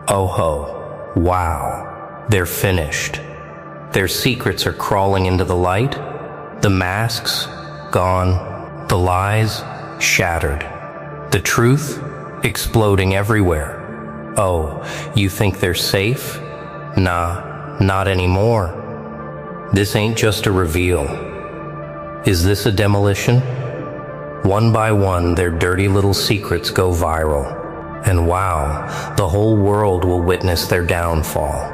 Oh ho, wow, they're finished. Their secrets are crawling into the light, the masks gone, the lies shattered, the truth exploding everywhere. Oh, you think they're safe? Nah, not anymore. This ain't just a reveal. Is this a demolition? One by one, their dirty little secrets go viral. And wow, the whole world will witness their downfall.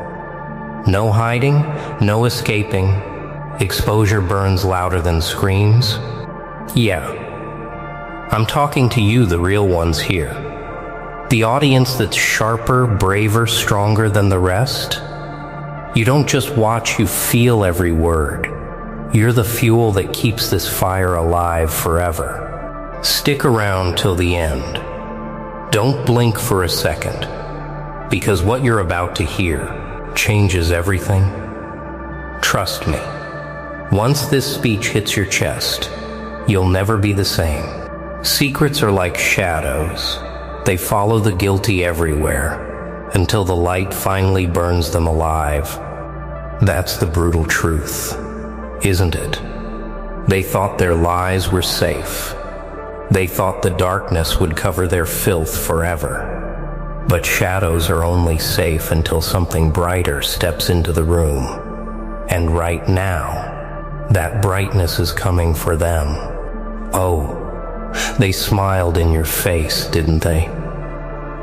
No hiding, no escaping. Exposure burns louder than screams. Yeah, I'm talking to you, the real ones here. The audience that's sharper, braver, stronger than the rest. You don't just watch, you feel every word. You're the fuel that keeps this fire alive forever. Stick around till the end. Don't blink for a second, because what you're about to hear changes everything. Trust me, once this speech hits your chest, you'll never be the same. Secrets are like shadows. They follow the guilty everywhere until the light finally burns them alive. That's the brutal truth, isn't it? They thought their lies were safe. They thought the darkness would cover their filth forever. But shadows are only safe until something brighter steps into the room. And right now, that brightness is coming for them. Oh, they smiled in your face, didn't they?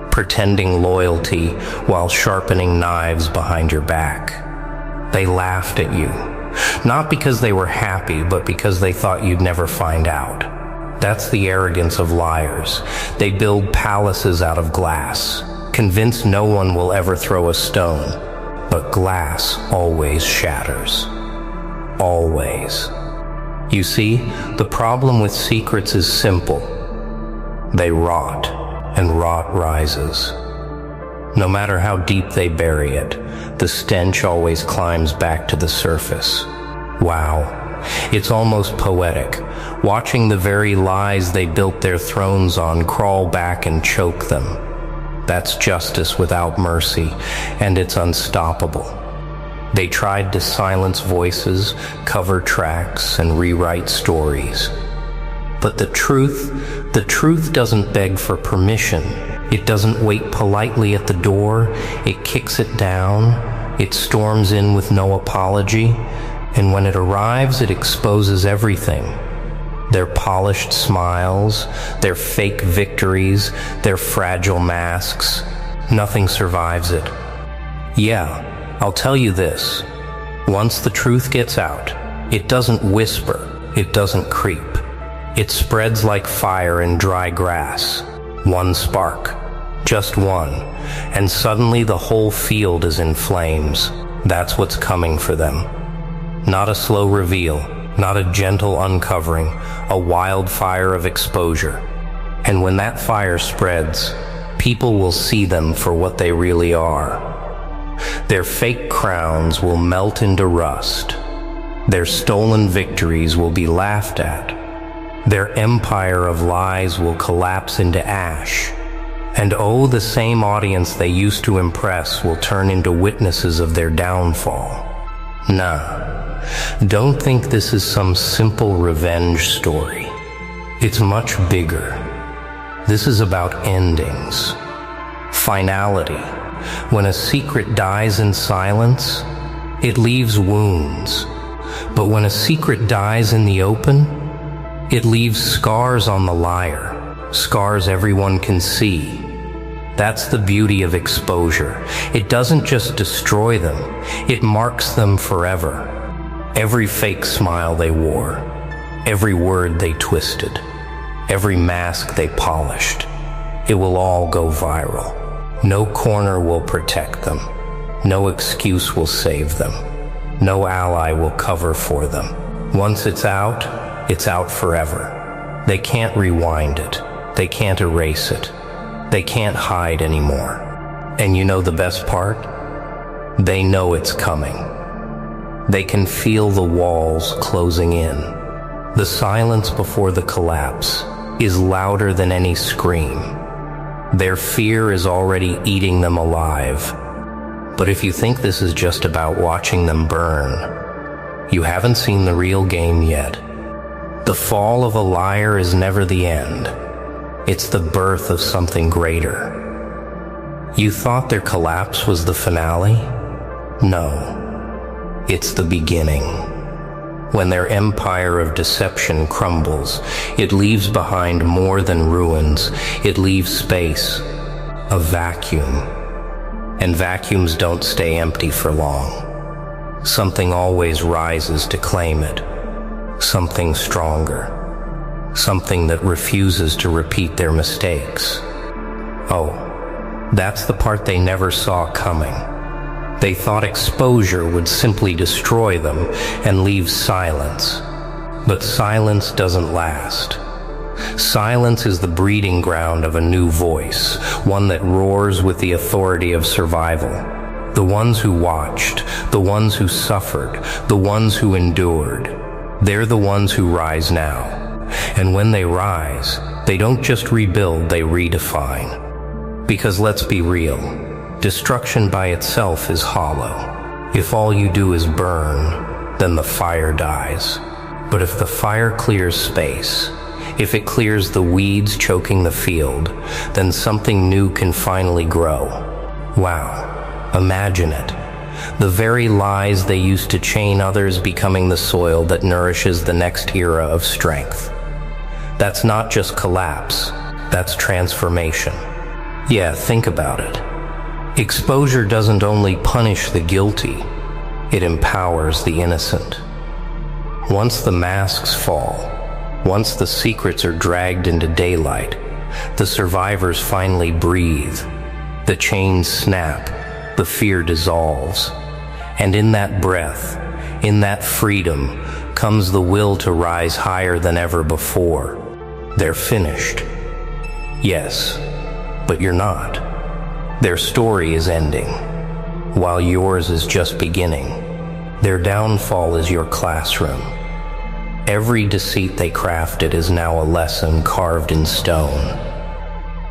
Pretending loyalty while sharpening knives behind your back. They laughed at you, not because they were happy, but because they thought you'd never find out. That's the arrogance of liars. They build palaces out of glass, convinced no one will ever throw a stone. But glass always shatters. Always. You see, the problem with secrets is simple. They rot, and rot rises. No matter how deep they bury it, the stench always climbs back to the surface. Wow. It's almost poetic, watching the very lies they built their thrones on crawl back and choke them. That's justice without mercy, and it's unstoppable. They tried to silence voices, cover tracks, and rewrite stories. But the truth doesn't beg for permission. It doesn't wait politely at the door. It kicks it down. It storms in with no apology. And when it arrives, it exposes everything. Their polished smiles, their fake victories, their fragile masks. Nothing survives it. Yeah, I'll tell you this. Once the truth gets out, it doesn't whisper, it doesn't creep. It spreads like fire in dry grass. One spark, just one, and suddenly the whole field is in flames. That's what's coming for them. Not a slow reveal, not a gentle uncovering, a wildfire of exposure. And when that fire spreads, people will see them for what they really are. Their fake crowns will melt into rust. Their stolen victories will be laughed at. Their empire of lies will collapse into ash. And oh, the same audience they used to impress will turn into witnesses of their downfall. Nah. Don't think this is some simple revenge story. It's much bigger. This is about endings. Finality. When a secret dies in silence, it leaves wounds. But when a secret dies in the open, it leaves scars on the liar, scars everyone can see. That's the beauty of exposure. It doesn't just destroy them, it marks them forever. Every fake smile they wore, every word they twisted, every mask they polished, it will all go viral. No corner will protect them. No excuse will save them. No ally will cover for them. Once it's out forever. They can't rewind it. They can't erase it. They can't hide anymore. And you know the best part? They know it's coming. They can feel the walls closing in. The silence before the collapse is louder than any scream. Their fear is already eating them alive. But if you think this is just about watching them burn, you haven't seen the real game yet. The fall of a liar is never the end. It's the birth of something greater. You thought their collapse was the finale? No. It's the beginning. When their empire of deception crumbles, it leaves behind more than ruins. It leaves space, a vacuum. And vacuums don't stay empty for long. Something always rises to claim it. Something stronger. Something that refuses to repeat their mistakes. Oh, that's the part they never saw coming. They thought exposure would simply destroy them and leave silence. But silence doesn't last. Silence is the breeding ground of a new voice, one that roars with the authority of survival. The ones who watched, the ones who suffered, the ones who endured, they're the ones who rise now. And when they rise, they don't just rebuild, they redefine. Because let's be real, destruction by itself is hollow. If all you do is burn, then the fire dies. But if the fire clears space, if it clears the weeds choking the field, then something new can finally grow. Wow, imagine it. The very lies they used to chain others becoming the soil that nourishes the next era of strength. That's not just collapse, that's transformation. Yeah, think about it. Exposure doesn't only punish the guilty, it empowers the innocent. Once the masks fall, once the secrets are dragged into daylight, the survivors finally breathe. The chains snap, the fear dissolves. And in that breath, in that freedom, comes the will to rise higher than ever before. They're finished. Yes, but you're not. Their story is ending, while yours is just beginning. Their downfall is your classroom. Every deceit they crafted is now a lesson carved in stone.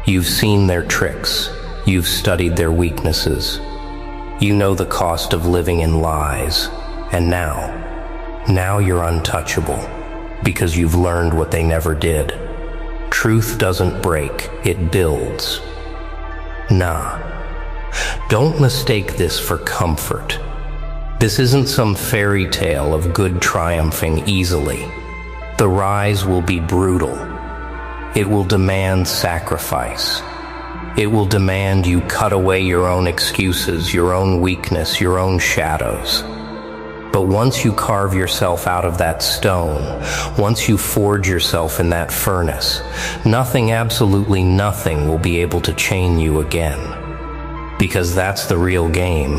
You've seen their tricks. You've studied their weaknesses. You know the cost of living in lies. And now you're untouchable because you've learned what they never did. Truth doesn't break, it builds. Nah, don't mistake this for comfort. This isn't some fairy tale of good triumphing easily. The rise will be brutal. It will demand sacrifice. It will demand you cut away your own excuses, your own weakness, your own shadows. But once you carve yourself out of that stone, once you forge yourself in that furnace, nothing, absolutely nothing, will be able to chain you again. Because that's the real game.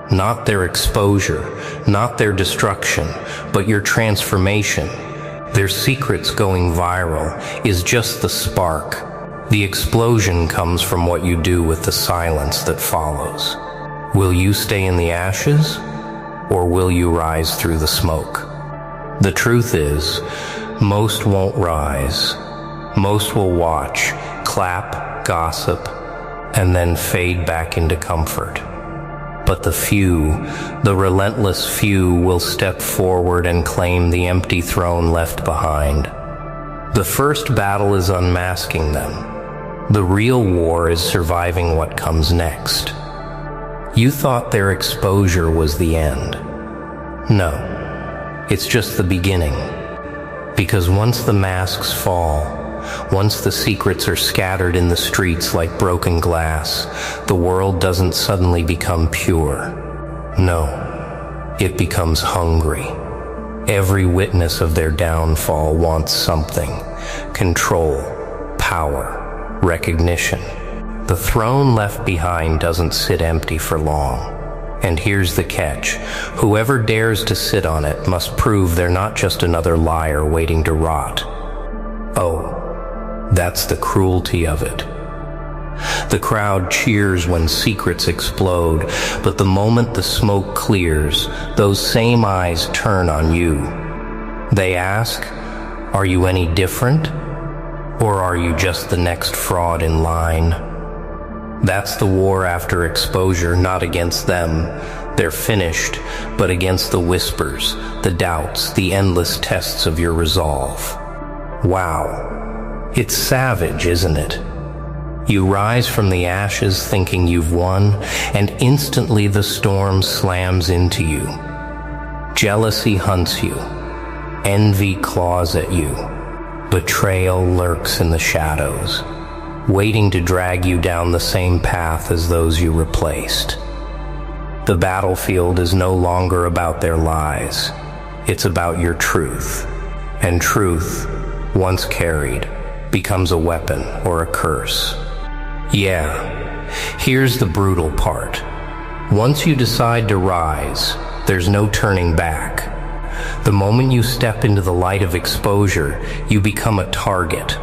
Not their exposure, not their destruction, but your transformation. Their secrets going viral is just the spark. The explosion comes from what you do with the silence that follows. Will you stay in the ashes, or will you rise through the smoke? The truth is, most won't rise. Most will watch, clap, gossip, and then fade back into comfort. But the few, the relentless few, will step forward and claim the empty throne left behind. The first battle is unmasking them. The real war is surviving what comes next. You thought their exposure was the end. No, it's just the beginning. Because once the masks fall, once the secrets are scattered in the streets like broken glass, the world doesn't suddenly become pure. No, it becomes hungry. Every witness of their downfall wants something: control, power, recognition. The throne left behind doesn't sit empty for long. And here's the catch: whoever dares to sit on it must prove they're not just another liar waiting to rot. Oh, that's the cruelty of it. The crowd cheers when secrets explode, but the moment the smoke clears, those same eyes turn on you. They ask, "Are you any different? Or are you just the next fraud in line? That's the war after exposure, not against them. They're finished, but against the whispers, the doubts, the endless tests of your resolve. Wow. It's savage, isn't it? You rise from the ashes thinking you've won, and instantly the storm slams into you. Jealousy hunts you. Envy claws at you. Betrayal lurks in the shadows, waiting to drag you down the same path as those you replaced. The battlefield is no longer about their lies. It's about your truth. And truth, once carried, becomes a weapon or a curse. Yeah, here's the brutal part. Once you decide to rise, there's no turning back. The moment you step into the light of exposure, you become a target.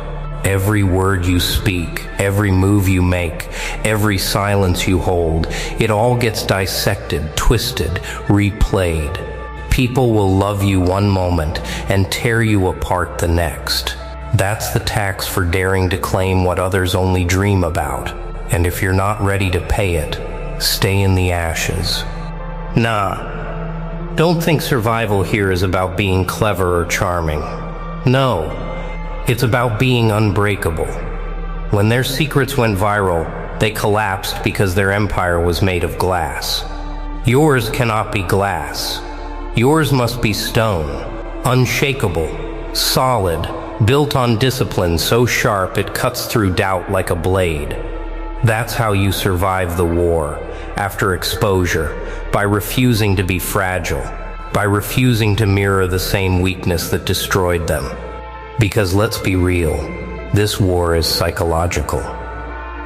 Every word you speak, every move you make, every silence you hold, it all gets dissected, twisted, replayed. People will love you one moment and tear you apart the next. That's the tax for daring to claim what others only dream about. And if you're not ready to pay it, stay in the ashes. Nah. Don't think survival here is about being clever or charming. No, it's about being unbreakable. When their secrets went viral, they collapsed because their empire was made of glass. Yours cannot be glass. Yours must be stone, unshakable, solid, built on discipline so sharp it cuts through doubt like a blade. That's how you survive the war, after exposure, by refusing to be fragile, by refusing to mirror the same weakness that destroyed them. Because let's be real, this war is psychological.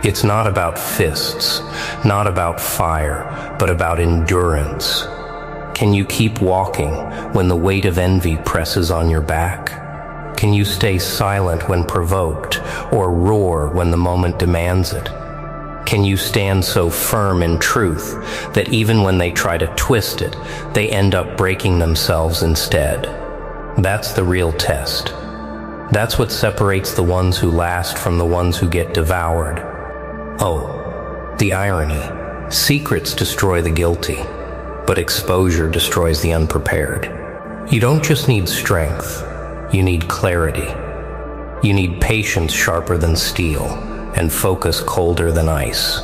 It's not about fists, not about fire, but about endurance. Can you keep walking when the weight of envy presses on your back? Can you stay silent when provoked, or roar when the moment demands it? Can you stand so firm in truth that even when they try to twist it, they end up breaking themselves instead? That's the real test. That's what separates the ones who last from the ones who get devoured. Oh, the irony. Secrets destroy the guilty, but exposure destroys the unprepared. You don't just need strength, you need clarity. You need patience sharper than steel, and focus colder than ice.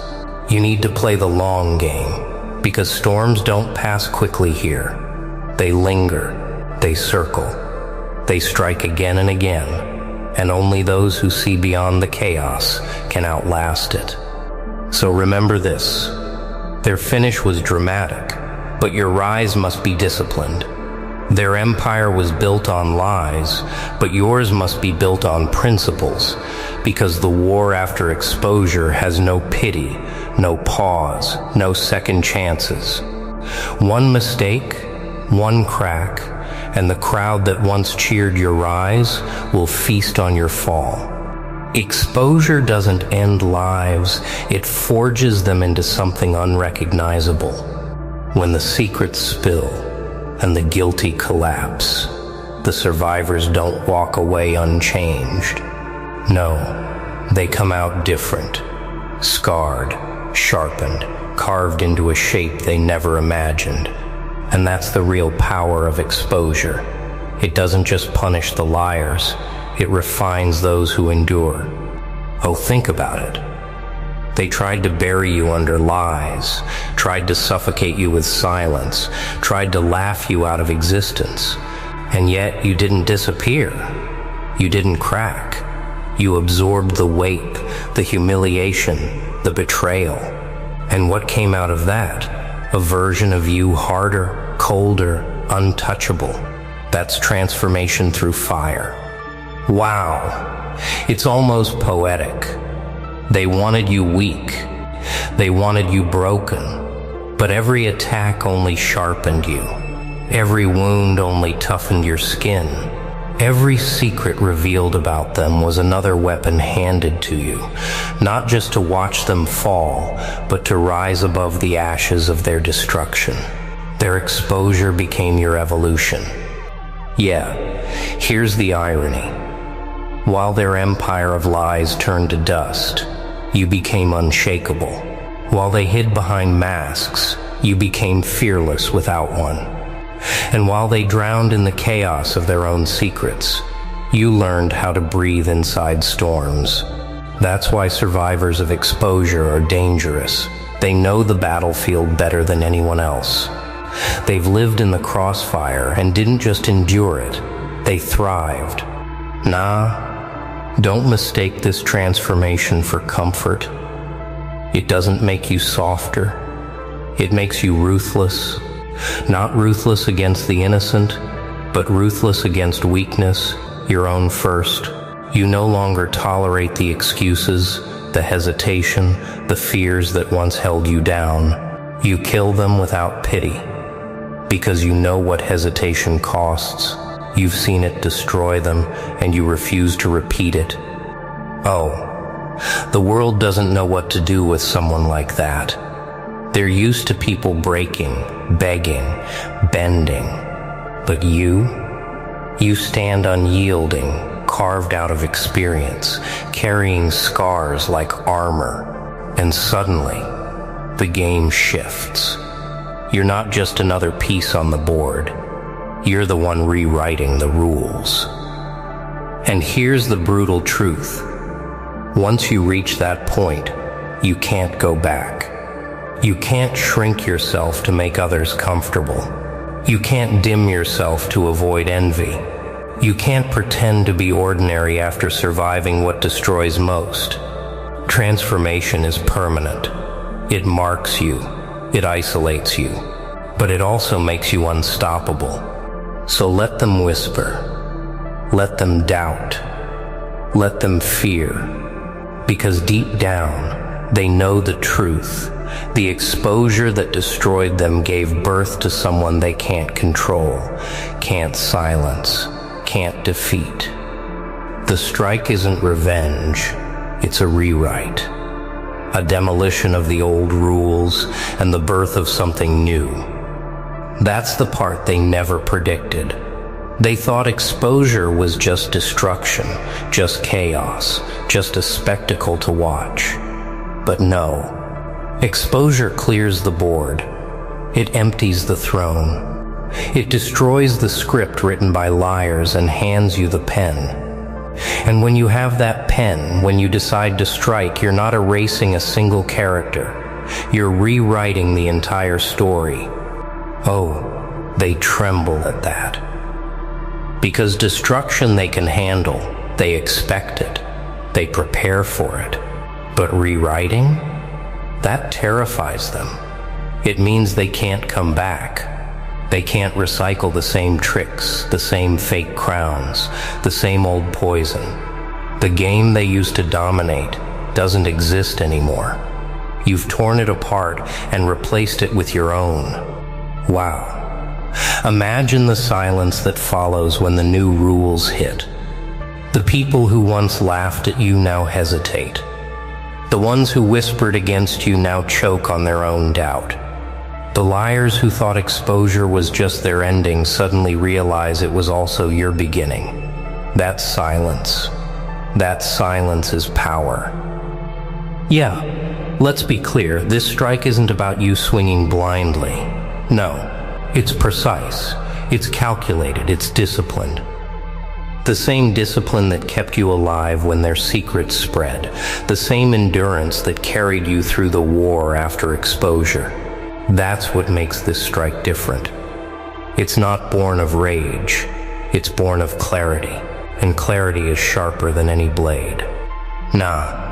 You need to play the long game, because storms don't pass quickly here. They linger, they circle, they strike again and again, and only those who see beyond the chaos can outlast it. So remember this, their finish was dramatic, but your rise must be disciplined. Their empire was built on lies, but yours must be built on principles, because the war after exposure has no pity, no pause, no second chances. One mistake, one crack, and the crowd that once cheered your rise will feast on your fall. Exposure doesn't end lives, it forges them into something unrecognizable. When the secrets spill, and the guilty collapse, the survivors don't walk away unchanged. No, they come out different, scarred, sharpened, carved into a shape they never imagined. And that's the real power of exposure. It doesn't just punish the liars, it refines those who endure. Oh, think about it. They tried to bury you under lies, tried to suffocate you with silence, tried to laugh you out of existence. And yet you didn't disappear. You didn't crack. You absorbed the weight, the humiliation, the betrayal. And what came out of that? A version of you harder, colder, untouchable. That's transformation through fire. Wow, it's almost poetic. They wanted you weak. They wanted you broken. But every attack only sharpened you. Every wound only toughened your skin. Every secret revealed about them was another weapon handed to you, not just to watch them fall, but to rise above the ashes of their destruction. Their exposure became your evolution. Yeah, here's the irony. While their empire of lies turned to dust, you became unshakable. While they hid behind masks, you became fearless without one. And while they drowned in the chaos of their own secrets, you learned how to breathe inside storms. That's why survivors of exposure are dangerous. They know the battlefield better than anyone else. They've lived in the crossfire and didn't just endure it, they thrived. Nah, don't mistake this transformation for comfort. It doesn't make you softer. It makes you ruthless. Not ruthless against the innocent, but ruthless against weakness, your own first. You no longer tolerate the excuses, the hesitation, the fears that once held you down. You kill them without pity, because you know what hesitation costs. You've seen it destroy them, and you refuse to repeat it. Oh, the world doesn't know what to do with someone like that. They're used to people breaking, begging, bending. But you stand unyielding, carved out of experience, carrying scars like armor. And suddenly, the game shifts. You're not just another piece on the board. You're the one rewriting the rules. And here's the brutal truth. Once you reach that point, you can't go back. You can't shrink yourself to make others comfortable. You can't dim yourself to avoid envy. You can't pretend to be ordinary after surviving what destroys most. Transformation is permanent. It marks you. It isolates you. But it also makes you unstoppable. So let them whisper. Let them doubt. Let them fear. Because deep down, they know the truth. The exposure that destroyed them gave birth to someone they can't control, can't silence, can't defeat. The strike isn't revenge, it's a rewrite. A demolition of the old rules and the birth of something new. That's the part they never predicted. They thought exposure was just destruction, just chaos, just a spectacle to watch. But no. Exposure clears the board. It empties the throne. It destroys the script written by liars and hands you the pen. And when you have that pen, when you decide to strike, you're not erasing a single character. You're rewriting the entire story. Oh, they tremble at that. Because destruction they can handle, they expect it, they prepare for it. But rewriting? That terrifies them. It means they can't come back. They can't recycle the same tricks, the same fake crowns, the same old poison. The game they used to dominate doesn't exist anymore. You've torn it apart and replaced it with your own. Wow. Imagine the silence that follows when the new rules hit. The people who once laughed at you now hesitate. The ones who whispered against you now choke on their own doubt. The liars who thought exposure was just their ending suddenly realize it was also your beginning. That's silence. That silence is power. Yeah, let's be clear, this strike isn't about you swinging blindly. No. It's precise, it's calculated, it's disciplined. The same discipline that kept you alive when their secrets spread. The same endurance that carried you through the war after exposure. That's what makes this strike different. It's not born of rage, it's born of clarity. And clarity is sharper than any blade. Nah.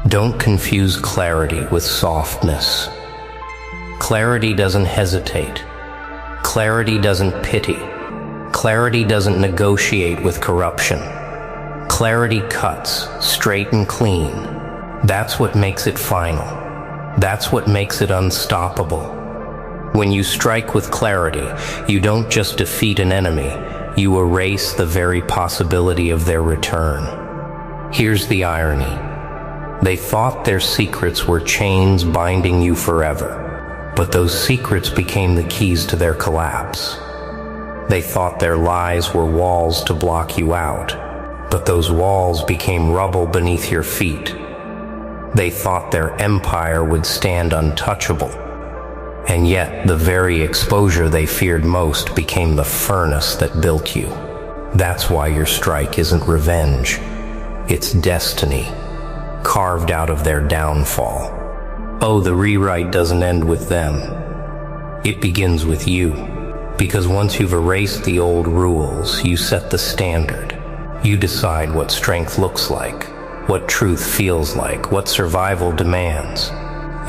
Don't confuse clarity with softness. Clarity doesn't hesitate. Clarity doesn't pity. Clarity doesn't negotiate with corruption. Clarity cuts, straight and clean. That's what makes it final. That's what makes it unstoppable. When you strike with clarity, you don't just defeat an enemy, you erase the very possibility of their return. Here's the irony. They thought their secrets were chains binding you forever. But those secrets became the keys to their collapse. They thought their lies were walls to block you out. but those walls became rubble beneath your feet. They thought their empire would stand untouchable, and yet the very exposure they feared most became the furnace that built you. That's why your strike isn't revenge. It's destiny, carved out of their downfall. Oh, the rewrite doesn't end with them. It begins with you. Because once you've erased the old rules, you set the standard. You decide what strength looks like, what truth feels like, what survival demands.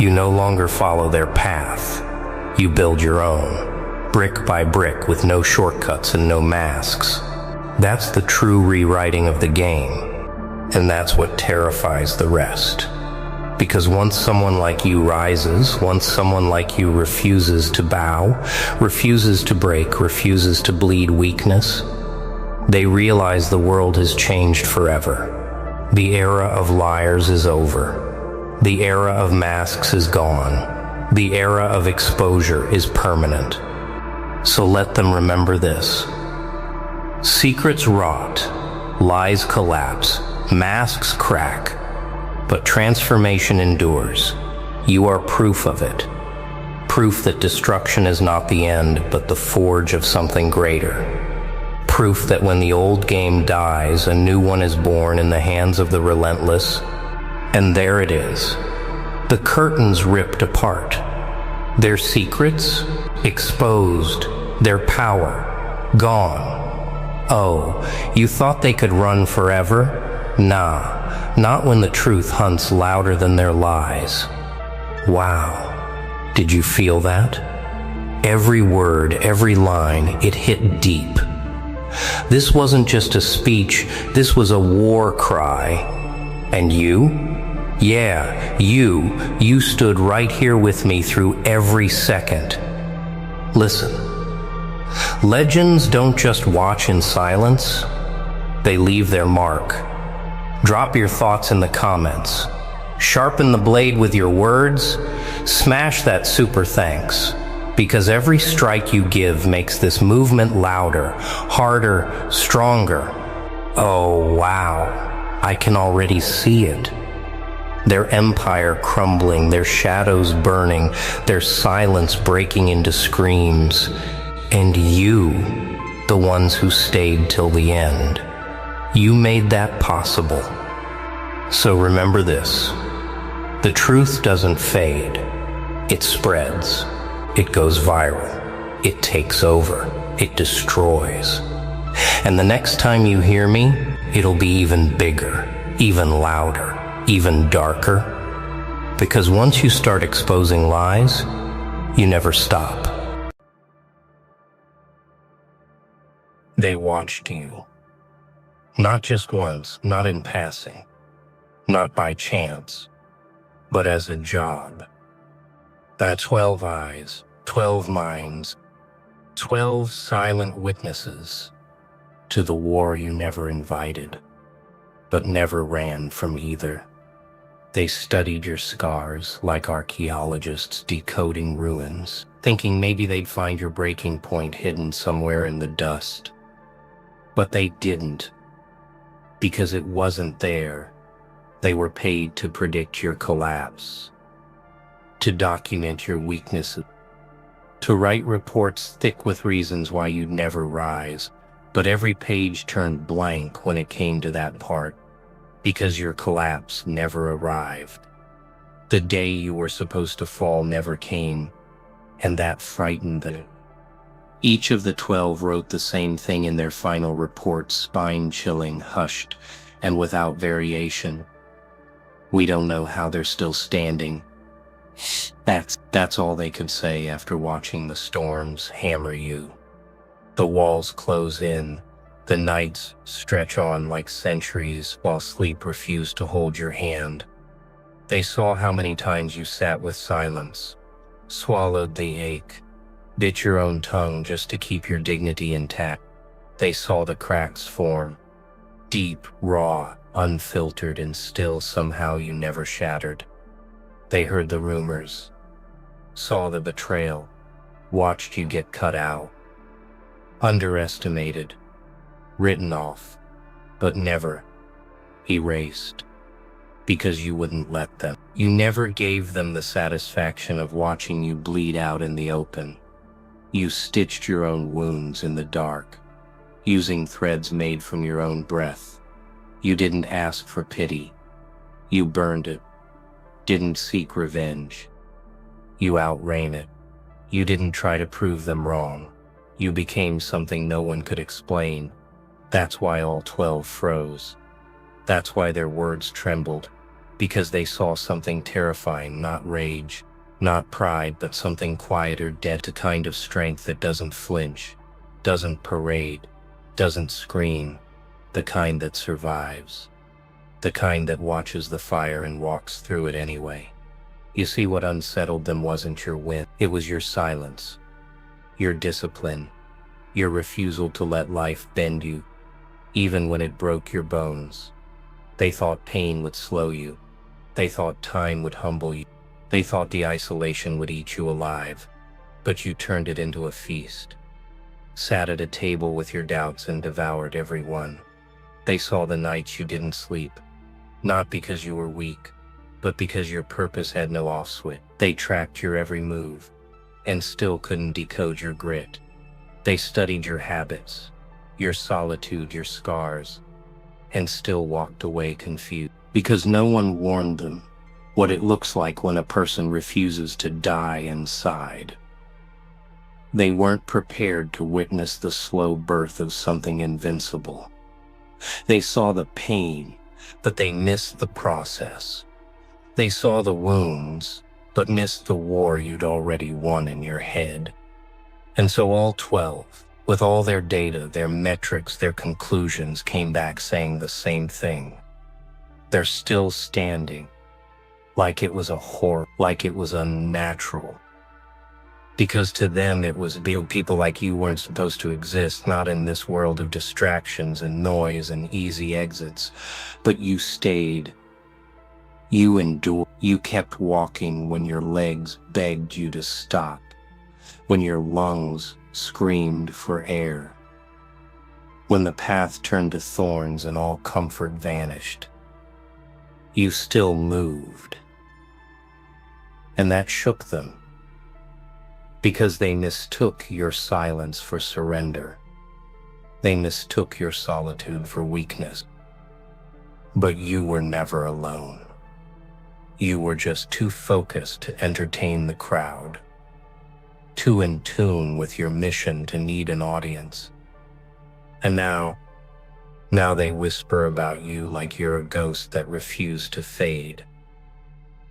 You no longer follow their path. You build your own, brick by brick, with no shortcuts and no masks. That's the true rewriting of the game, and that's what terrifies the rest. Because once someone like you rises, once someone like you refuses to bow, refuses to break, refuses to bleed weakness, they realize the world has changed forever. The era of liars is over. The era of masks is gone. The era of exposure is permanent. So let them remember this. Secrets rot, lies collapse, masks crack, but transformation endures. You are proof of it. Proof that destruction is not the end, but the forge of something greater. Proof that when the old game dies, a new one is born in the hands of the relentless. And there it is. The curtains ripped apart. Their secrets exposed. Their power gone. Oh, you thought they could run forever? Nah, not when the truth hunts louder than their lies. Wow, did you feel that? Every word, every line, it hit deep. This wasn't just a speech, this was a war cry. And you? Yeah, you stood right here with me through every second. Listen, legends don't just watch in silence, they leave their mark. Drop your thoughts in the comments. Sharpen the blade with your words. Smash that super thanks. Because every strike you give makes this movement louder, harder, stronger. Oh, wow. I can already see it. Their empire crumbling, their shadows burning, their silence breaking into screams. And you, the ones who stayed till the end. You made that possible. So remember this. The truth doesn't fade. It spreads. It goes viral. It takes over. It destroys. And the next time you hear me, it'll be even bigger, even louder, even darker. Because once you start exposing lies, you never stop. They watched you. Not just once, not in passing, not by chance, but as a job. That 12 eyes, 12 minds, 12 silent witnesses to the war you never invited, but never ran from either. They studied your scars like archaeologists decoding ruins, thinking maybe they'd find your breaking point hidden somewhere in the dust. But they didn't. Because it wasn't there. They were paid to predict your collapse, to document your weaknesses, to write reports thick with reasons why you'd never rise. But every page turned blank when it came to that part, because your collapse never arrived. The day you were supposed to fall never came, and that frightened them. Each of the 12 wrote the same thing in their final report, spine-chilling, hushed, and without variation. We don't know how they're still standing. That's all they could say after watching the storms hammer you. The walls close in, the nights stretch on like centuries while sleep refused to hold your hand. They saw how many times you sat with silence, swallowed the ache, bit your own tongue just to keep your dignity intact. They saw the cracks form, deep, raw, unfiltered, and still somehow you never shattered. They heard the rumors, saw the betrayal, watched you get cut out, underestimated, written off. but never erased, because you wouldn't let them. You never gave them the satisfaction of watching you bleed out in the open. You stitched your own wounds in the dark, using threads made from your own breath. You didn't ask for pity. You burned it. Didn't seek revenge. You outran it. You didn't try to prove them wrong. You became something no one could explain. That's why all 12 froze. That's why their words trembled, because they saw something terrifying, not rage, not pride, but something quieter, dead, a kind of strength that doesn't flinch, doesn't parade, doesn't scream, the kind that survives, the kind that watches the fire and walks through it anyway. You see, what unsettled them wasn't your win, it was your silence, your discipline, your refusal to let life bend you, even when it broke your bones. They thought pain would slow you. They thought time would humble you. They thought the isolation would eat you alive, but you turned it into a feast. Sat at a table with your doubts and devoured every one. They saw the nights you didn't sleep, not because you were weak, but because your purpose had no off switch. They tracked your every move, and still couldn't decode your grit. They studied your habits, your solitude, your scars, and still walked away confused, because no one warned them what it looks like when a person refuses to die inside. They weren't prepared to witness the slow birth of something invincible. They saw the pain, but they missed the process. They saw the wounds, but missed the war you'd already won in your head. And so all 12, with all their data, their metrics, their conclusions, came back saying the same thing. They're still standing, like it was a horror, like it was unnatural. Because to them it was people like you weren't supposed to exist, not in this world of distractions and noise and easy exits. But you stayed. You endured. You kept walking when your legs begged you to stop, when your lungs screamed for air, when the path turned to thorns and all comfort vanished. You still moved. And that shook them, because they mistook your silence for surrender. They mistook your solitude for weakness. But you were never alone. You were just too focused to entertain the crowd, too in tune with your mission to need an audience. And now they whisper about you like you're a ghost that refused to fade,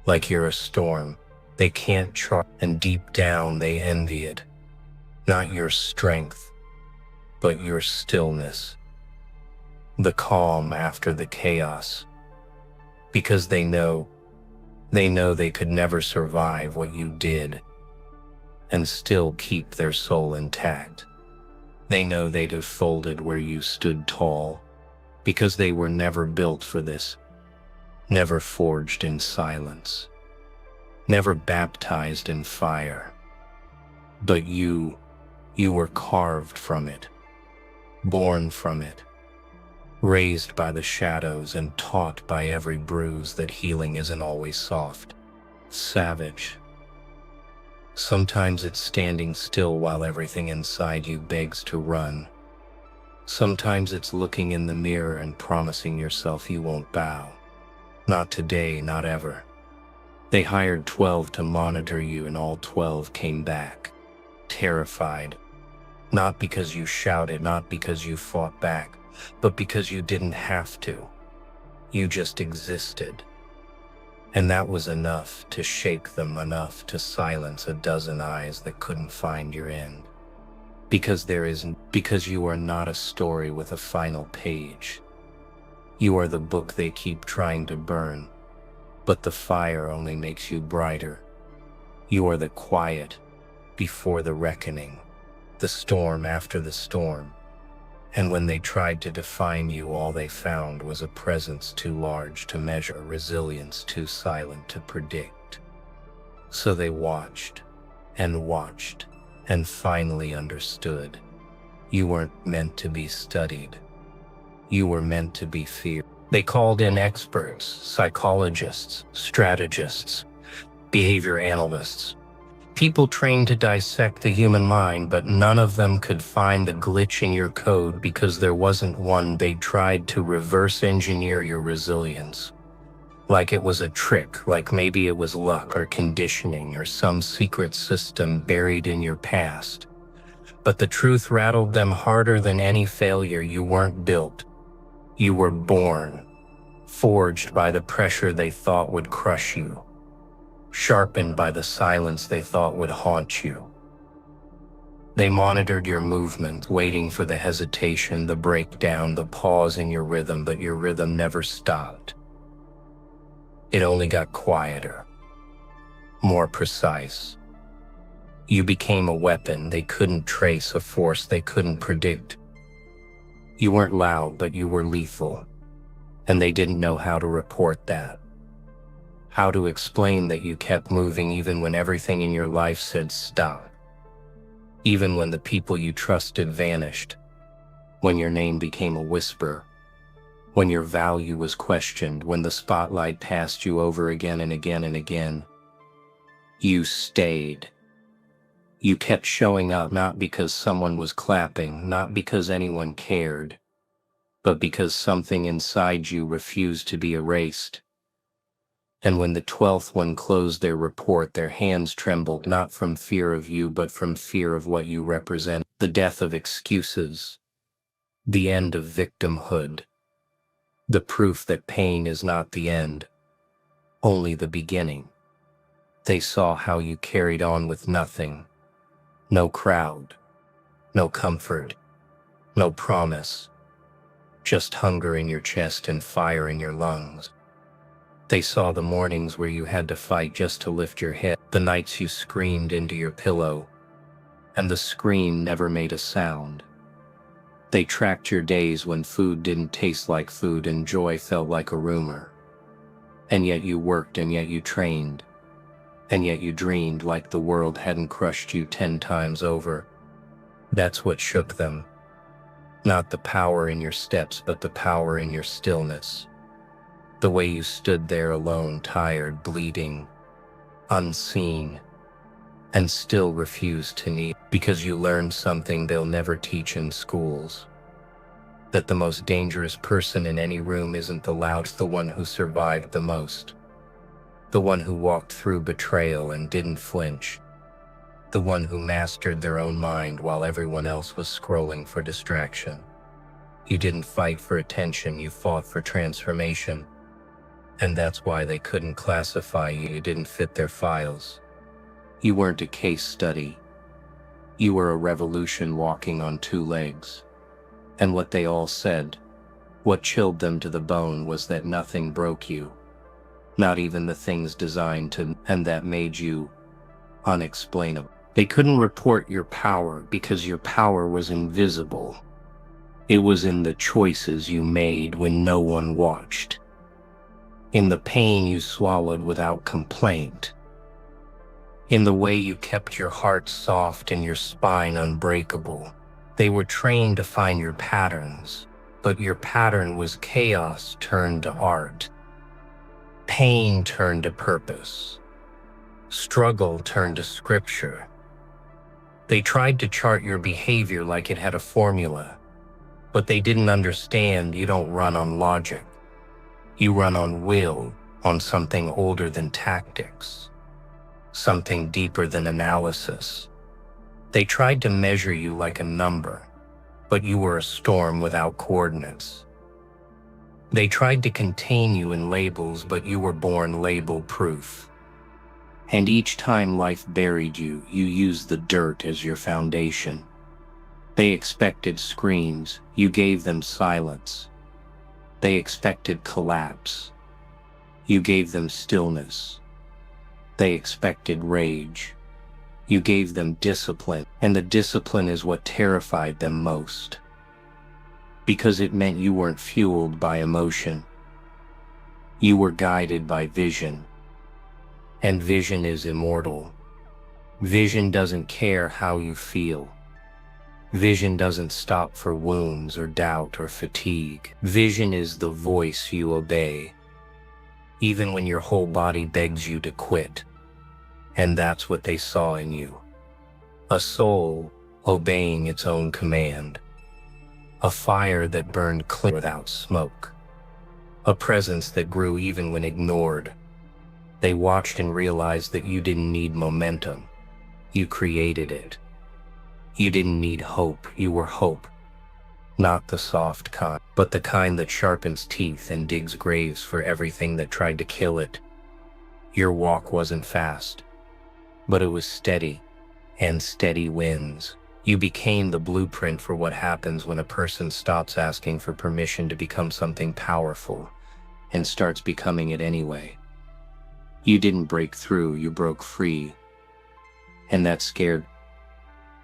like you're a storm they can't chart, and deep down they envy it. Not your strength, but your stillness. The calm after the chaos. Because they know they could never survive what you did and still keep their soul intact. They know they'd have folded where you stood tall, because they were never built for this, never forged in silence, never baptized in fire. But you were carved from it, born from it, raised by the shadows and taught by every bruise that healing isn't always soft, savage. Sometimes it's standing still while everything inside you begs to run. Sometimes it's looking in the mirror and promising yourself you won't bow. Not today, not ever. They hired 12 to monitor you, and all 12 came back, terrified. Not because you shouted, not because you fought back, but because you didn't have to. You just existed. And that was enough to shake them, enough to silence a dozen eyes that couldn't find your end. Because you are not a story with a final page. You are the book they keep trying to burn, but the fire only makes you brighter. You are the quiet before the reckoning, the storm after the storm. And when they tried to define you, all they found was a presence too large to measure, a resilience too silent to predict. So they watched and finally understood. You weren't meant to be studied. You were meant to be feared. They called in experts, psychologists, strategists, behavior analysts, people trained to dissect the human mind, but none of them could find the glitch in your code because there wasn't one. They tried to reverse engineer your resilience. Like it was a trick, like maybe it was luck or conditioning or some secret system buried in your past. But the truth rattled them harder than any failure. You weren't built. You were born, forged by the pressure they thought would crush you, sharpened by the silence they thought would haunt you. They monitored your movement, waiting for the hesitation, the breakdown, the pause in your rhythm, but your rhythm never stopped. It only got quieter, more precise. You became a weapon they couldn't trace, a force they couldn't predict. You weren't loud, but you were lethal, and they didn't know how to report that. How to explain that you kept moving even when everything in your life said stop. Even when the people you trusted vanished, when your name became a whisper, when your value was questioned, when the spotlight passed you over again and again and again. You stayed. You kept showing up, not because someone was clapping, not because anyone cared, but because something inside you refused to be erased. And when the 12th one closed their report, their hands trembled, not from fear of you, but from fear of what you represent. The death of excuses, the end of victimhood, the proof that pain is not the end, only the beginning. They saw how you carried on with nothing. No crowd, no comfort, no promise, just hunger in your chest and fire in your lungs. They saw the mornings where you had to fight just to lift your head, the nights you screamed into your pillow, and the scream never made a sound. They tracked your days when food didn't taste like food and joy felt like a rumor. And yet you worked, and yet you trained, and yet you dreamed like the world hadn't crushed you 10 times over. That's what shook them. Not the power in your steps, but the power in your stillness. The way you stood there alone, tired, bleeding, unseen, and still refused to kneel, because you learned something they'll never teach in schools. That the most dangerous person in any room isn't the loudest, the one who survived the most. The one who walked through betrayal and didn't flinch. The one who mastered their own mind while everyone else was scrolling for distraction. You didn't fight for attention, you fought for transformation. And that's why they couldn't classify you. You didn't fit their files. You weren't a case study. You were a revolution walking on 2 legs. And what they all said, what chilled them to the bone, was that nothing broke you. Not even the things designed to, and that made you unexplainable. They couldn't report your power because your power was invisible. It was in the choices you made when no one watched. In the pain you swallowed without complaint. In the way you kept your heart soft and your spine unbreakable. They were trained to find your patterns, but your pattern was chaos turned to art. Pain turned to purpose. Struggle turned to scripture. They tried to chart your behavior like it had a formula, but they didn't understand you don't run on logic. You run on will, on something older than tactics, something deeper than analysis. They tried to measure you like a number, but you were a storm without coordinates. They tried to contain you in labels, but you were born label-proof. And each time life buried you, you used the dirt as your foundation. They expected screams, you gave them silence. They expected collapse. You gave them stillness. They expected rage. You gave them discipline, and the discipline is what terrified them most. Because it meant you weren't fueled by emotion. You were guided by vision. And vision is immortal. Vision doesn't care how you feel. Vision doesn't stop for wounds or doubt or fatigue. Vision is the voice you obey, even when your whole body begs you to quit. And that's what they saw in you. A soul obeying its own command. A fire that burned clear without smoke. A presence that grew even when ignored. They watched and realized that you didn't need momentum. You created it. You didn't need hope. You were hope. Not the soft kind, but the kind that sharpens teeth and digs graves for everything that tried to kill it. Your walk wasn't fast, but it was steady, and steady wins. You became the blueprint for what happens when a person stops asking for permission to become something powerful and starts becoming it anyway. You didn't break through, you broke free. And that scared,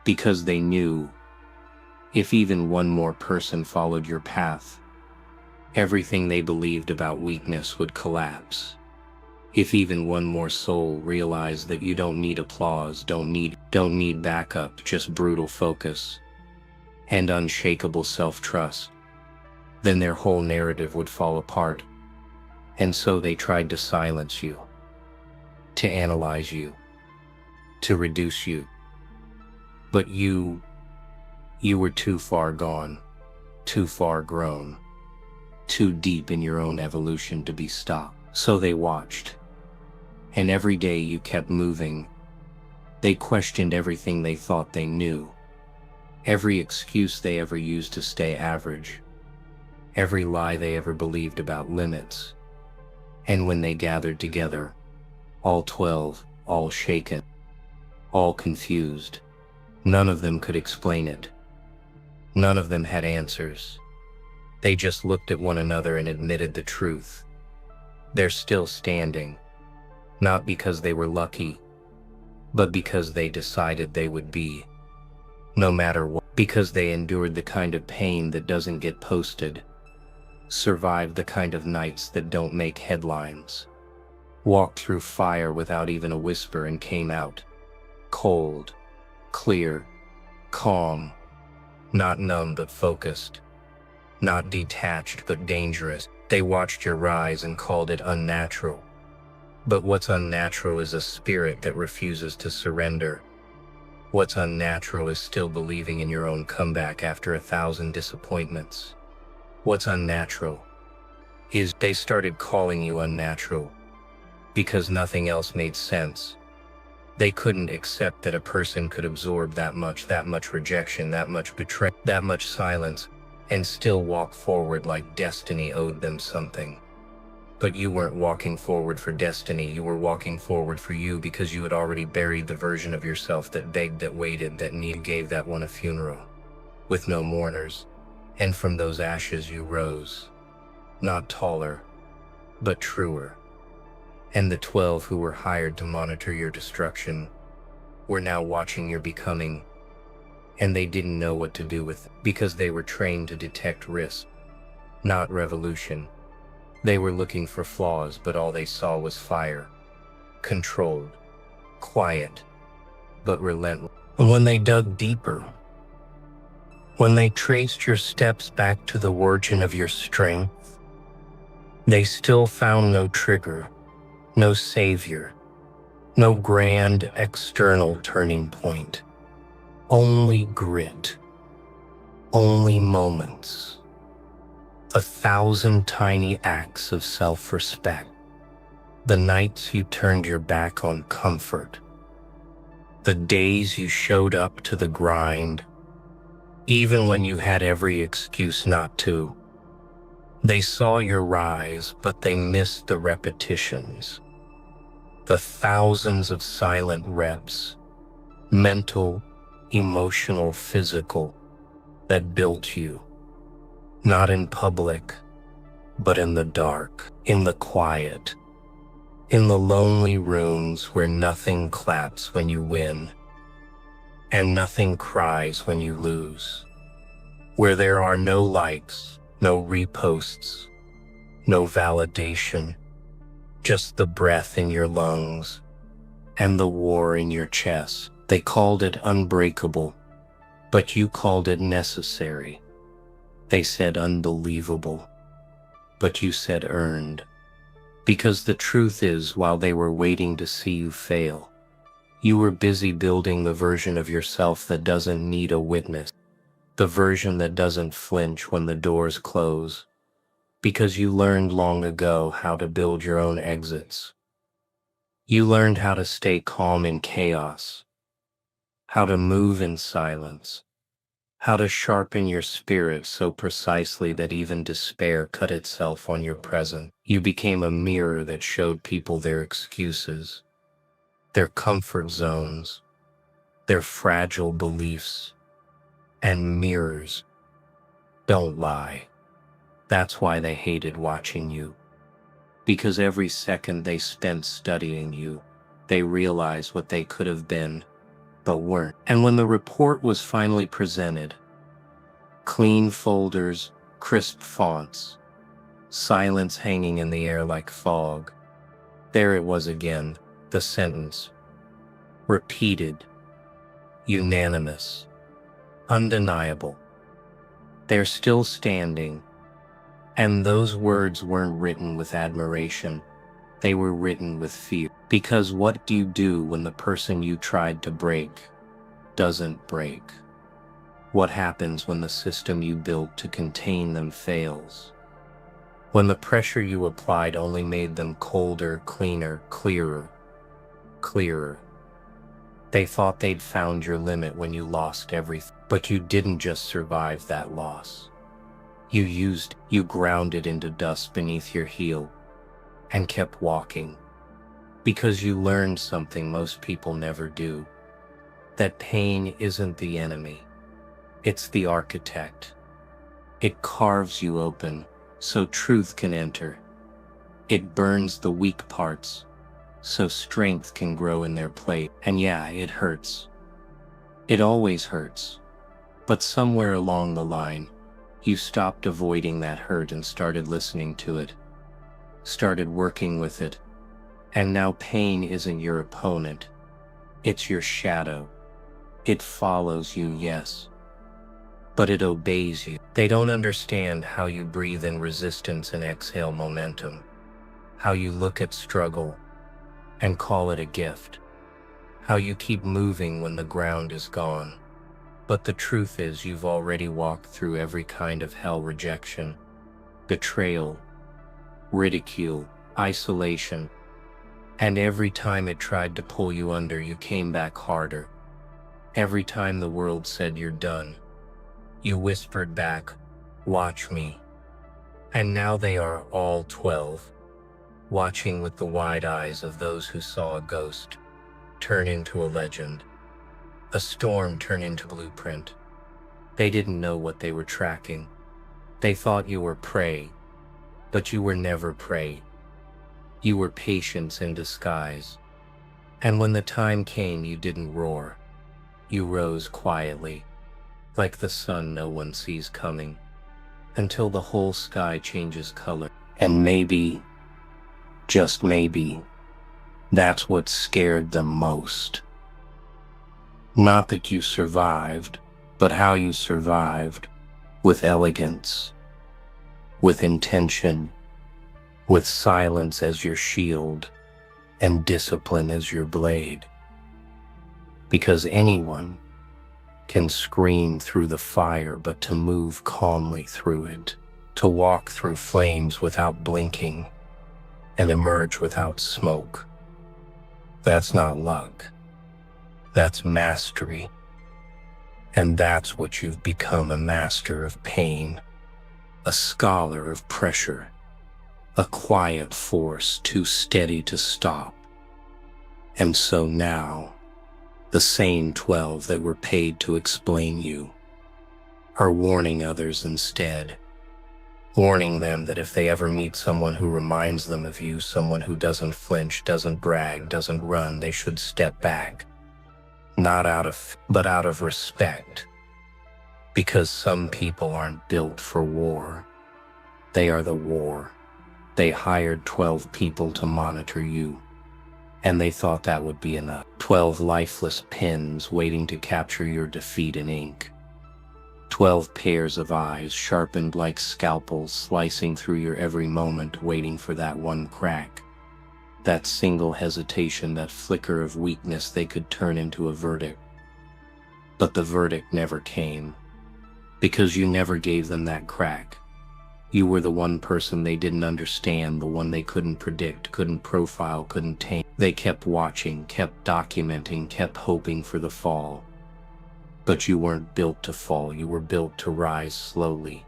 because they knew if even one more person followed your path, everything they believed about weakness would collapse. If even one more soul realized that you don't need applause, don't need backup, just brutal focus and unshakable self-trust, then their whole narrative would fall apart. And so they tried to silence you, to analyze you, to reduce you. But you were too far gone, too far grown, too deep in your own evolution to be stopped. So they watched. And every day you kept moving. They questioned everything they thought they knew. Every excuse they ever used to stay average. Every lie they ever believed about limits. And when they gathered together, all 12, all shaken, all confused, none of them could explain it. None of them had answers. They just looked at one another and admitted the truth. They're still standing, not because they were lucky, but because they decided they would be. No matter what, because they endured the kind of pain that doesn't get posted, survived the kind of nights that don't make headlines, walked through fire without even a whisper and came out cold, clear, calm, not numb but focused, not detached but dangerous. They watched your rise and called it unnatural. But what's unnatural is a spirit that refuses to surrender. What's unnatural is still believing in your own comeback after 1,000 disappointments. What's unnatural is they started calling you unnatural because nothing else made sense. They couldn't accept that a person could absorb that much rejection, that much betrayal, that much silence, and still walk forward like destiny owed them something. But you weren't walking forward for destiny, you were walking forward for you because you had already buried the version of yourself that begged, that waited, that needed, gave that one a funeral, with no mourners. And from those ashes you rose, not taller, but truer. And the 12 who were hired to monitor your destruction were now watching your becoming, and they didn't know what to do with it because they were trained to detect risk, not revolution. They were looking for flaws, but all they saw was fire, controlled, quiet, but relentless. When they dug deeper, when they traced your steps back to the origin of your strength, they still found no trigger, no savior, no grand external turning point. Only grit, only moments. 1,000 tiny acts of self-respect. The nights you turned your back on comfort. The days you showed up to the grind, even when you had every excuse not to. They saw your rise, but they missed the repetitions. The thousands of silent reps, mental, emotional, physical, that built you. Not in public, but in the dark, in the quiet, in the lonely rooms where nothing claps when you win, and nothing cries when you lose, where there are no likes, no reposts, no validation, just the breath in your lungs and the war in your chest. They called it unbreakable, But you called it necessary. They said unbelievable. But you said earned. Because the truth is, while they were waiting to see you fail, you were busy building the version of yourself that doesn't need a witness, the version that doesn't flinch when the doors close, because you learned long ago how to build your own exits. You learned how to stay calm in chaos, how to move in silence, how to sharpen your spirit so precisely that even despair cut itself on your present. You became a mirror that showed people their excuses, their comfort zones, their fragile beliefs. And mirrors don't lie. That's why they hated watching you. Because every second they spent studying you, they realized what they could have been, but weren't. And when the report was finally presented, clean folders, crisp fonts, silence hanging in the air like fog, there it was again, the sentence. Repeated, unanimous, undeniable. They're still standing. And those words weren't written with admiration. They were written with fear. Because what do you do when the person you tried to break doesn't break? What happens when the system you built to contain them fails? When the pressure you applied only made them colder, cleaner, clearer. They thought they'd found your limit when you lost everything. But you didn't just survive that loss. You ground it into dust beneath your heel and kept walking. Because you learned something most people never do. That pain isn't the enemy. It's the architect. It carves you open so truth can enter. It burns the weak parts so strength can grow in their place. And yeah, it hurts. It always hurts. But somewhere along the line, you stopped avoiding that hurt and started listening to it, started working with it. And now pain isn't your opponent. It's your shadow. It follows you, yes, but it obeys you. They don't understand how you breathe in resistance and exhale momentum, how you look at struggle and call it a gift, how you keep moving when the ground is gone. But the truth is, you've already walked through every kind of hell: rejection, betrayal, ridicule, isolation. And every time it tried to pull you under, you came back harder. Every time the world said you're done, you whispered back, "Watch me." And now they are all 12, watching with the wide eyes of those who saw a ghost turn into a legend, a storm turn into blueprint. They didn't know what they were tracking. They thought you were prey, but you were never prey. You were patience in disguise. And when the time came, you didn't roar. You rose quietly, like the sun no one sees coming, until the whole sky changes color. And maybe, just maybe, that's what scared them most. Not that you survived, but how you survived, with elegance, with intention, with silence as your shield, and discipline as your blade. Because anyone can scream through the fire, but to move calmly through it, to walk through flames without blinking, and emerge without smoke, that's not luck. That's mastery. And that's what you've become: a master of pain, a scholar of pressure, a quiet force too steady to stop. And so now, the same 12 that were paid to explain you are warning others instead, warning them that if they ever meet someone who reminds them of you, someone who doesn't flinch, doesn't brag, doesn't run, they should step back. Not but out of respect. Because some people aren't built for war. They are the war. They hired 12 people to monitor you, and they thought that would be enough. 12 lifeless pins waiting to capture your defeat in ink. 12 pairs of eyes, sharpened like scalpels, slicing through your every moment, waiting for that one crack. That single hesitation, that flicker of weakness they could turn into a verdict. But the verdict never came, because you never gave them that crack. You were the one person they didn't understand, the one they couldn't predict, couldn't profile, couldn't tame. They kept watching, kept documenting, kept hoping for the fall. But you weren't built to fall, you were built to rise slowly,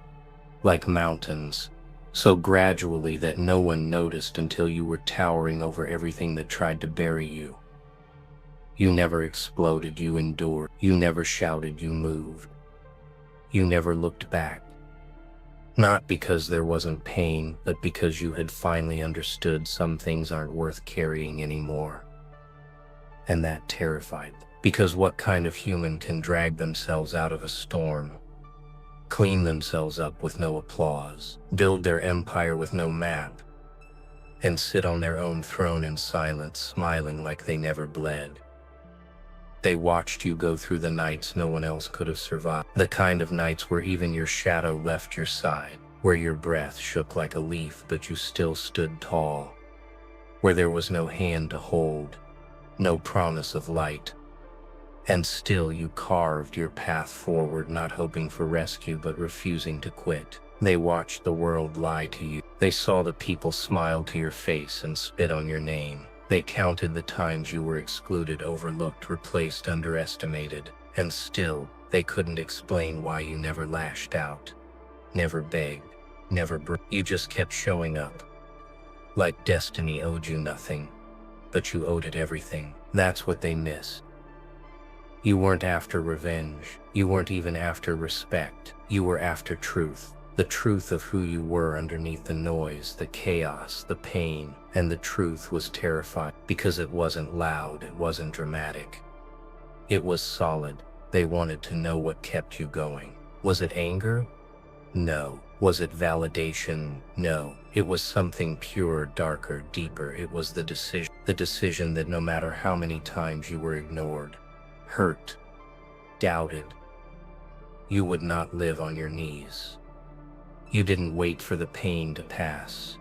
like mountains, so gradually that no one noticed until you were towering over everything that tried to bury you. You never exploded, you endured. You never shouted, you moved. You never looked back. Not because there wasn't pain, but because you had finally understood some things aren't worth carrying anymore. And that terrified them. Because what kind of human can drag themselves out of a storm, clean themselves up with no applause, build their empire with no map, and sit on their own throne in silence, smiling like they never bled? They watched you go through the nights no one else could have survived. The kind of nights where even your shadow left your side, where your breath shook like a leaf but you still stood tall, where there was no hand to hold, no promise of light. And still you carved your path forward, not hoping for rescue but refusing to quit. They watched the world lie to you. They saw the people smile to your face and spit on your name. They counted the times you were excluded, overlooked, replaced, underestimated. And still, they couldn't explain why you never lashed out, never begged, you just kept showing up. Like destiny owed you nothing, but you owed it everything. That's what they missed. You weren't after revenge. You weren't even after respect. You were after truth. The truth of who you were underneath the noise, the chaos, the pain. And the truth was terrifying because it wasn't loud, it wasn't dramatic. It was solid. They wanted to know what kept you going. Was it anger? No. Was it validation? No. It was something purer, darker, deeper. It was the decision that no matter how many times you were ignored, hurt, doubted, you would not live on your knees. You didn't wait for the pain to pass.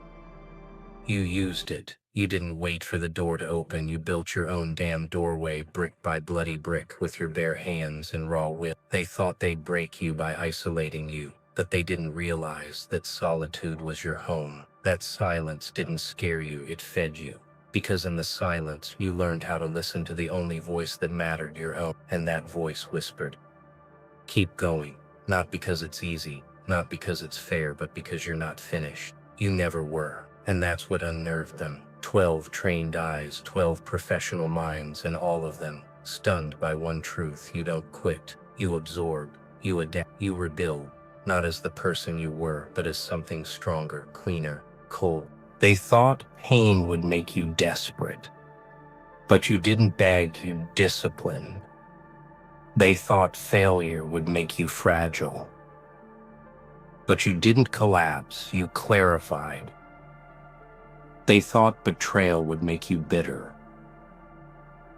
You used it. You didn't wait for the door to open. You built your own damn doorway, brick by bloody brick, with your bare hands and raw will. They thought they'd break you by isolating you, but they didn't realize that solitude was your home. That silence didn't scare you, it fed you. Because in the silence, you learned how to listen to the only voice that mattered, your own. And that voice whispered, keep going. Not because it's easy, not because it's fair, but because you're not finished. You never were. And that's what unnerved them. 12 trained eyes, 12 professional minds, and all of them stunned by one truth. You don't quit. You absorb. You adapt. You rebuild. Not as the person you were, but as something stronger, cleaner, cold. They thought pain would make you desperate, but you didn't beg, you disciplined. They thought failure would make you fragile, but you didn't collapse, you clarified. They thought betrayal would make you bitter,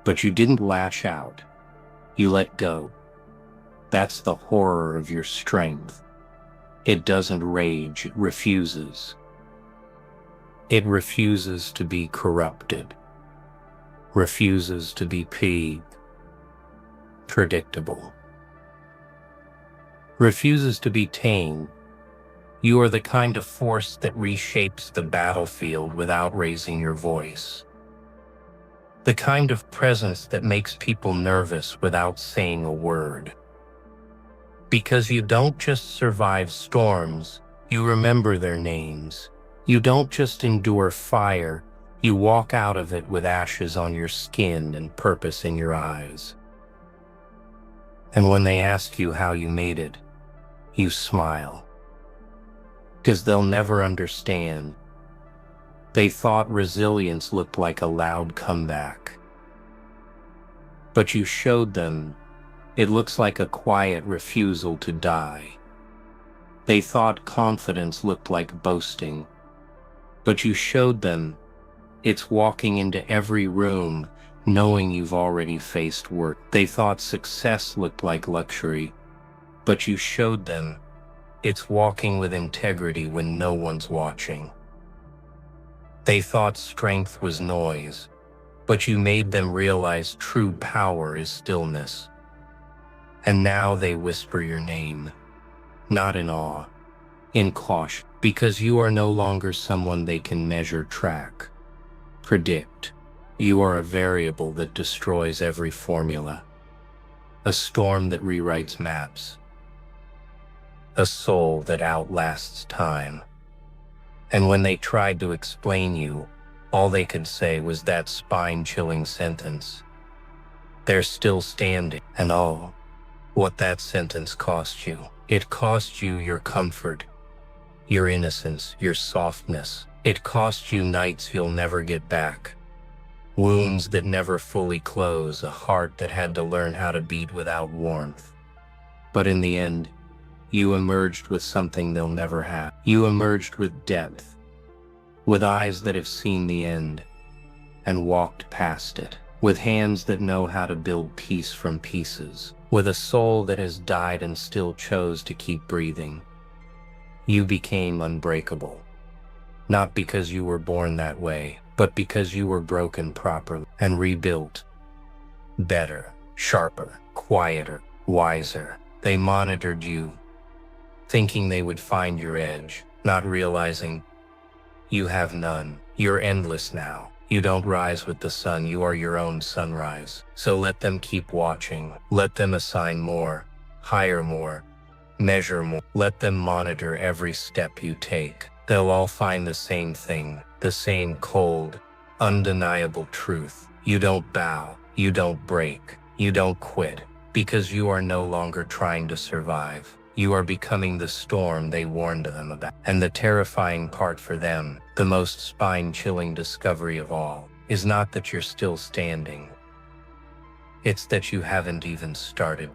but you didn't lash out, you let go. That's the horror of your strength. It doesn't rage, it refuses. It refuses to be corrupted, refuses to be predictable, refuses to be tamed. You are the kind of force that reshapes the battlefield without raising your voice. The kind of presence that makes people nervous without saying a word. Because you don't just survive storms, you remember their names. You don't just endure fire, you walk out of it with ashes on your skin and purpose in your eyes. And when they ask you how you made it, you smile. Because they'll never understand. They thought resilience looked like a loud comeback. But you showed them it looks like a quiet refusal to die. They thought confidence looked like boasting. But you showed them it's walking into every room knowing you've already faced work. They thought success looked like luxury, But you showed them it's walking with integrity when no one's watching. They thought strength was noise, but you made them realize true power is stillness. And now they whisper your name, not in awe, in caution, because you are no longer someone they can measure, track, predict. You are a variable that destroys every formula, a storm that rewrites maps, a soul that outlasts time. And when they tried to explain you, all they could say was that spine-chilling sentence. They're still standing. And oh, what that sentence cost you. It cost you your comfort, your innocence, your softness. It cost you nights you'll never get back. Wounds that never fully close, a heart that had to learn how to beat without warmth. But in the end, you emerged with something they'll never have. You emerged with depth, with eyes that have seen the end and walked past it, with hands that know how to build piece from pieces, with a soul that has died and still chose to keep breathing. You became unbreakable, not because you were born that way, but because you were broken properly and rebuilt. Better, sharper, quieter, wiser. They monitored you, thinking they would find your edge, not realizing you have none. You're endless now. You don't rise with the sun, you are your own sunrise. So let them keep watching. Let them assign more, hire more, measure more. Let them monitor every step you take. They'll all find the same thing, the same cold, undeniable truth. You don't bow, you don't break, you don't quit, because you are no longer trying to survive. You are becoming the storm they warned them about. And the terrifying part for them, the most spine-chilling discovery of all, is not that you're still standing. It's that you haven't even started.